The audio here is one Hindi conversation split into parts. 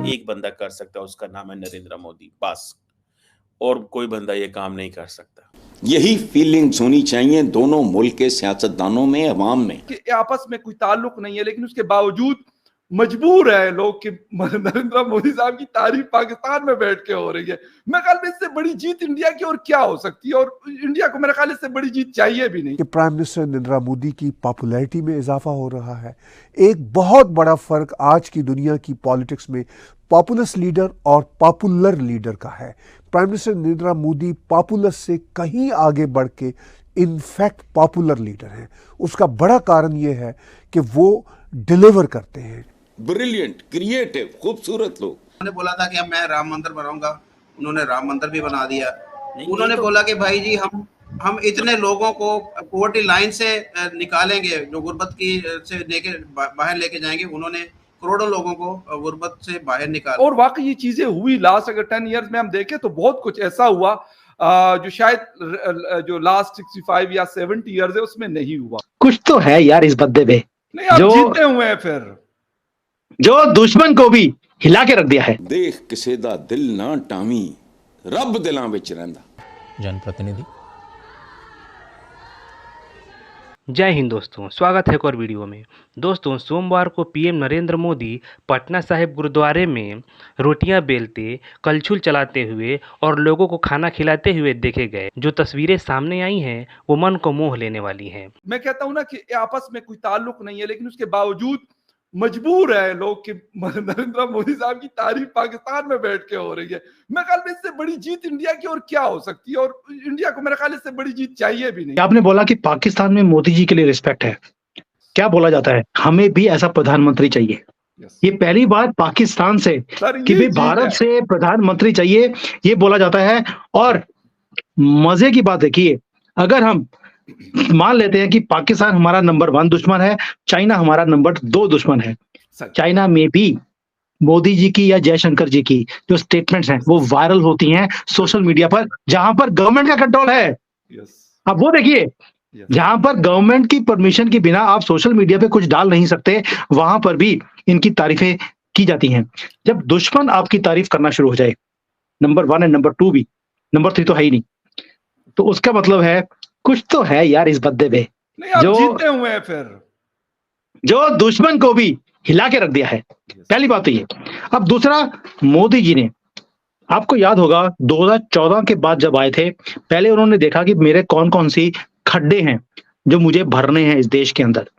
एक बंदा कर सकता है, उसका नाम है नरेंद्र मोदी, बस। और कोई बंदा ये काम नहीं कर सकता। यही फीलिंग्स होनी चाहिए दोनों मुल्क के सियासतदानों में, अवाम में, कि आपस में कोई ताल्लुक नहीं है, लेकिन उसके बावजूद मजबूर है लोग कि नरेंद्र मोदी साहब की तारीफ पाकिस्तान में बैठ के हो रही है। मैं ख्याल में इससे बड़ी जीत इंडिया की और क्या हो सकती है, और इंडिया को मेरे ख्याल इससे बड़ी जीत चाहिए भी नहीं। कि प्राइम मिनिस्टर नरेंद्र मोदी की पॉपुलैरिटी में इजाफा हो रहा है। एक बहुत बड़ा फर्क आज की दुनिया की पॉलिटिक्स में पॉपुलस लीडर और पॉपुलर लीडर का है। Prime minister Narendra Modi populace से कहीं आगे बढ़ के इनफैक्ट पॉपुलर लीडर हैं। उसका बड़ा कारण यह है कि वो डिलीवर करते हैं। ब्रिलियंट, क्रिएटिव, खूबसूरत लोग। उन्होंने बोला था कि अब मैं राम मंदिर बनाऊंगा, उन्होंने राम मंदिर भी बना दिया। उन्होंने बोला कि भाई जी हम इतने लोगों को पॉवर्टी लाइन से निकालेंगे, जो गुर्बत की से लेके बाहर लेके जाएंगे। उन्होंने करोड़ों लोगों को गुर्बत से बाहर निकाला। और वाकई ये चीजें हुई। लास्ट अगर 10 इयर्स में हम देखें तो बहुत कुछ ऐसा हुआ जो शायद जो लास्ट 65 या 70 इयर्स है उसमें नहीं हुआ। कुछ तो है यार इस बद्दे पे। नहीं, आप जीते हुए हैं फिर, जो दुश्मन को भी हिला के रख दिया है। देख किसे दा दिल ना टावी, रब दिलां विच रहिंदा। जनप्रतिनिधि। जय हिंद दोस्तों, स्वागत है एक और वीडियो में। दोस्तों, सोमवार को पीएम नरेंद्र मोदी पटना साहिब गुरुद्वारे में रोटियां बेलते, कलछुल चलाते हुए और लोगों को खाना खिलाते हुए देखे गए। जो तस्वीरें सामने आई हैं वो मन को मोह लेने वाली हैं। मैं कहता हूं ना कि आपस में कोई ताल्लुक नहीं है, लेकिन उसके बावजूद मजबूर है लोग कि नरेंद्र मोदी साहब की तारीफ पाकिस्तान में बैठ के हो रही है। मैं ख्याल में इससे बड़ी जीत इंडिया की और क्या हो सकती है, और इंडिया को मेरे ख्याल इससे बड़ी जीत चाहिए भी नहीं। आपने बोला कि पाकिस्तान में मोदी जी के लिए रिस्पेक्ट है। क्या बोला जाता है, हमें भी ऐसा प्रधानमंत्री चाहिए। ये पहली बार पाकिस्तान से कि भाई भारत से प्रधानमंत्री चाहिए, ये बोला जाता है। और मजे की बात देखिए, अगर हम मान लेते हैं कि पाकिस्तान हमारा नंबर 1 दुश्मन है, चाइना हमारा नंबर 2 दुश्मन है, चाइना में भी मोदी जी की या जयशंकर जी की जो स्टेटमेंट्स हैं वो वायरल होती हैं सोशल मीडिया पर, जहां पर गवर्नमेंट का कंट्रोल है। अब वो देखिए, जहां पर गवर्नमेंट की परमिशन के बिना आप सोशल मीडिया पे कुछ डाल नहीं सकते, वहां पर भी इनकी तारीफें की जाती हैं। जब दुश्मन आपकी तारीफ करना शुरू हो जाए, नंबर 1 एंड नंबर 2 भी, नंबर 3 तो है ही नहीं, तो उसका मतलब है कुछ तो है यार इस बद्दे पे। जो जीते हुए हैं फिर, जो दुश्मन को भी हिला के रख दिया है। पहली बात तो ये। अब दूसरा, मोदी जी ने, आपको याद होगा 2014 के बाद जब आए थे, पहले उन्होंने देखा कि मेरे कौन कौन सी खड्डे हैं जो मुझे भरने हैं इस देश के अंदर।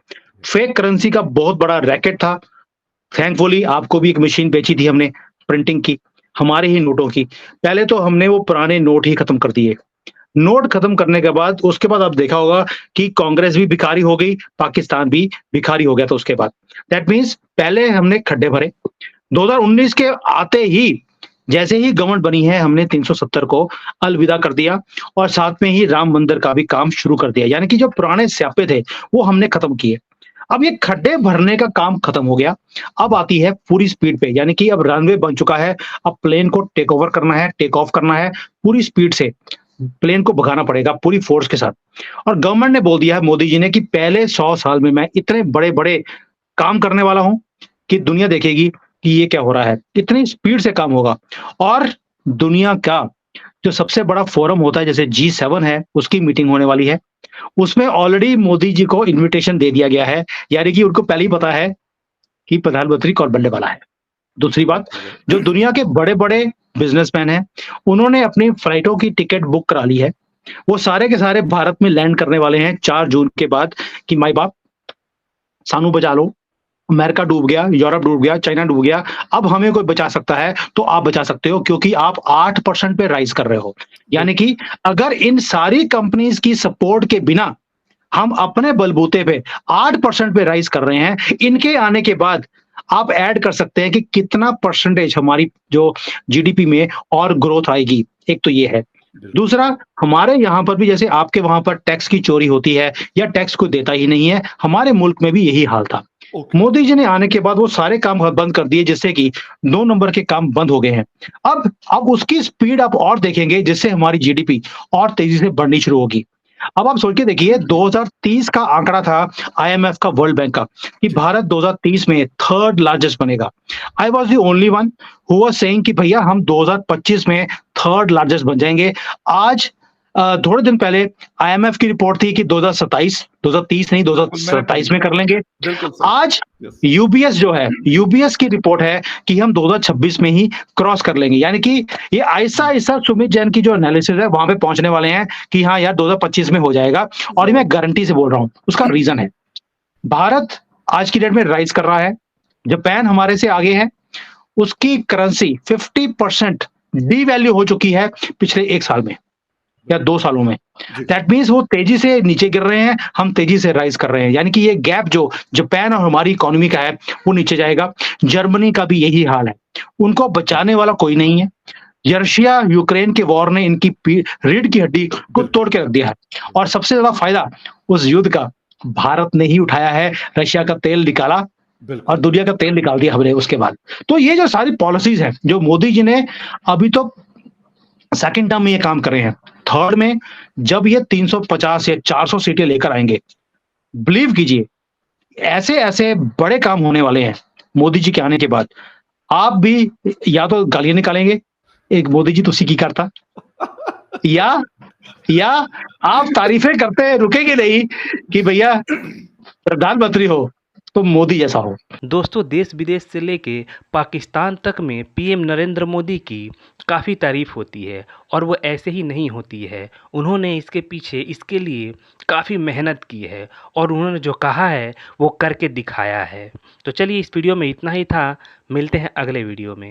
फेक करेंसी का बहुत बड़ा रैकेट था। थैंकफुली आपको भी एक मशीन बेची थी हमने प्रिंटिंग की, हमारे ही नोटों की। पहले तो हमने वो पुराने नोट ही खत्म कर दिए। नोट खत्म करने के बाद उसके बाद आप देखा होगा कि कांग्रेस भी भिखारी हो गई, पाकिस्तान भी भिखारी हो गया। तो उसके बाद दैट मींस पहले हमने खड्डे भरे। 2019 के आते ही जैसे ही गवर्नमेंट बनी है, हमने 370 को अलविदा कर दिया और साथ में ही राम मंदिर का भी काम शुरू कर दिया। यानी कि जो पुराने स्यापे थे वो हमने खत्म किए। अब ये खड्डे भरने का काम खत्म हो गया। अब आती है पूरी स्पीड पे, यानी कि अब रनवे बन चुका है। अब प्लेन को टेक ओवर करना है, टेक ऑफ करना है, पूरी स्पीड से प्लेन को भगाना पड़ेगा पूरी फोर्स के साथ। और गवर्नमेंट ने बोल दिया है, मोदी जी ने, कि पहले 100 साल में मैं इतने बड़े बड़े काम करने वाला हूं कि दुनिया देखेगी कि ये क्या हो रहा है। इतनी स्पीड से काम होगा। और दुनिया का जो सबसे बड़ा फोरम होता है, जैसे G7 है, उसकी मीटिंग होने वाली है। उसमें ऑलरेडी मोदी जी को इन्विटेशन दे दिया गया है, यानी कि उनको पहले ही पता है कि प्रधानमंत्री कौन बनने वाला है। दूसरी बात, जो दुनिया के बड़े बड़े बिजनेसमैन हैं, उन्होंने अपनी फ्लाइटों की टिकट बुक करा ली है। वो सारे के सारे भारत में लैंड करने वाले हैं 4 जून के बाद, कि माई बाप सानू बचा लो, अमेरिका डूब गया, यूरोप डूब गया, चाइना डूब गया, अब हमें कोई बचा सकता है तो आप बचा सकते हो, क्योंकि आप 8% पे राइज कर रहे हो। यानी कि अगर इन सारी कंपनीज की सपोर्ट के बिना हम अपने बलबूते पे 8% पे राइज कर रहे हैं, इनके आने के बाद आप ऐड कर सकते हैं कि कितना परसेंटेज हमारी जो जीडीपी में और ग्रोथ आएगी। एक तो ये है। दूसरा, हमारे यहाँ पर भी जैसे आपके वहां पर टैक्स की चोरी होती है या टैक्स कोई देता ही नहीं है, हमारे मुल्क में भी यही हाल था। मोदी जी ने आने के बाद वो सारे काम बंद कर दिए, जिससे कि 2 नंबर के काम बंद हो गए हैं। अब उसकी स्पीड आप और देखेंगे, जिससे हमारी जीडीपी और तेजी से बढ़नी शुरू होगी। अब आप सोच के देखिए 2030 का आंकड़ा था आईएमएफ का, वर्ल्ड बैंक का, कि भारत 2030 में थर्ड लार्जेस्ट बनेगा। I was the only one who was saying कि भैया हम 2025 में थर्ड लार्जेस्ट बन जाएंगे। आज थोड़े दिन पहले आईएमएफ की रिपोर्ट थी कि 2030 नहीं 2027 में कर लेंगे। आज यूबीएस जो है, यूबीएस की रिपोर्ट है कि हम 2026 में ही क्रॉस कर लेंगे। यानी कि ये ऐसा ऐसा सुमित जैन की जो एनालिसिस है वहां पे पहुंचने वाले हैं कि हाँ यार 2025 में हो जाएगा। और ये मैं गारंटी से बोल रहा हूं। उसका रीजन है, भारत आज की डेट में राइज कर रहा है, जापान हमारे से आगे है, उसकी करेंसी 50% डीवैल्यू हो चुकी है पिछले 1 साल में या 2 सालों में। दैट मीन्स वो तेजी से नीचे गिर रहे हैं, हम तेजी से राइज कर रहे हैं। यानी कि ये गैप जो जापान और हमारी इकोनॉमी का है वो नीचे जाएगा। जर्मनी का भी यही हाल है, उनको बचाने वाला कोई नहीं है। रशिया यूक्रेन के वॉर ने इनकी रीढ़ की हड्डी को तोड़ के रख दिया है और सबसे ज्यादा फायदा उस युद्ध का भारत ने ही उठाया है। रशिया का तेल निकाला और दुनिया का तेल निकाल दिया हमने उसके बाद। तो ये जो सारी पॉलिसीज है जो मोदी जी ने अभी तो सेकंड टर्म में ये काम कर रहे हैं, थर्ड में जब ये 350 या 400 सीटें लेकर आएंगे, बिलीव कीजिए ऐसे ऐसे बड़े काम होने वाले हैं मोदी जी के आने के बाद। आप भी या तो गालियां निकालेंगे, एक मोदी जी तुसी की करता, या आप तारीफें करते रुकेंगे नहीं कि भैया प्रधानमंत्री हो तो मोदी जैसा हो। दोस्तों, देश विदेश से लेके पाकिस्तान तक में पीएम नरेंद्र मोदी की काफ़ी तारीफ होती है और वो ऐसे ही नहीं होती है। उन्होंने इसके पीछे इसके लिए काफ़ी मेहनत की है और उन्होंने जो कहा है वो करके दिखाया है। तो चलिए, इस वीडियो में इतना ही था, मिलते हैं अगले वीडियो में।